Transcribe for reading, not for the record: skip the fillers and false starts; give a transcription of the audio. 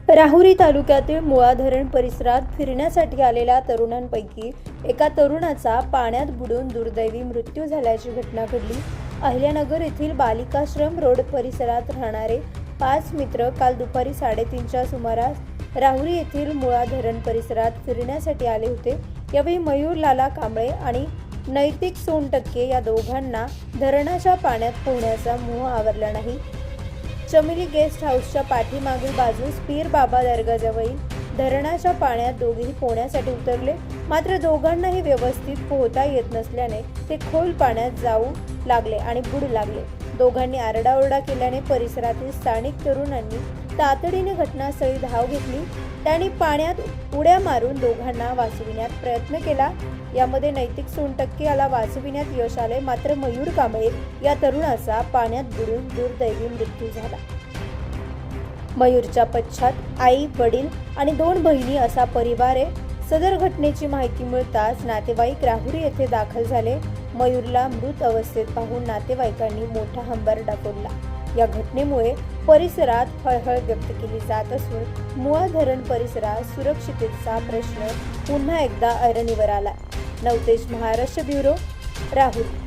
राहुरी तालुक्यातील मुळा धरण परिसरात फिरण्यासाठी आलेल्या तरुणांपैकी एका तरुणाचा पाण्यात बुडून दुर्दैवी मृत्यू झाल्याची घटना घडली। अहिल्यानगर येथील बालिकाश्रम रोड परिसरात राहणारे 5 मित्र काल दुपारी 3:30च्या सुमारास राहुरी येथील मुळा धरण परिसरात फिरण्यासाठी आले होते। यावेळी मयूर लाला कांबळे आणि नैतिक सोनटक्के या दोघांना धरणाच्या पाण्यात पोहण्याचा मोह आवरला नाही। चमेली गेस्ट हाऊसच्या पाठीमागील बाजूस पीर बाबा दर्गाजवळील धरणाच्या पाण्यात दोघेही पोहण्यासाठी उतरले, मात्र दोघांनाही व्यवस्थित पोहता येत नसल्याने ते खोल पाण्यात जाऊ लागले आणि बुडू लागले। दोघांनी आरडाओरडा केल्याने परिसरातील स्थानिक तरुणांनी तातडीने घटनास्थळी धाव घेतली। त्यांनी पाण्यात उड्या मारून दोघांना वाचविण्यात प्रयत्न केला। यामध्ये नैतिक सोनटक्के याला वाचविण्यात यश आले, मात्र मयूर कांबळे या तरुणाचा पाण्यात बुडून दुर्दैवी मृत्यू झाला। मयूरच्या पश्चात आई, वडील आणि 2 बहिणी असा परिवार आहे। सदर घटनेची माहिती मिळताच नातेवाईक राहुरी येथे दाखल झाले। मयूरला मृत अवस्थेत पाहून नातेवाईकांनी मोठा हंबरडा फोडला। या घटनेमुळे परिसरात हळहळ व्यक्त केली जात असून मुळा धरण परिसरात सुरक्षिततेचा प्रश्न पुन्हा एकदा ऐरणीवर आला। नवतेज महाराष्ट्र ब्युरो, राहुरी।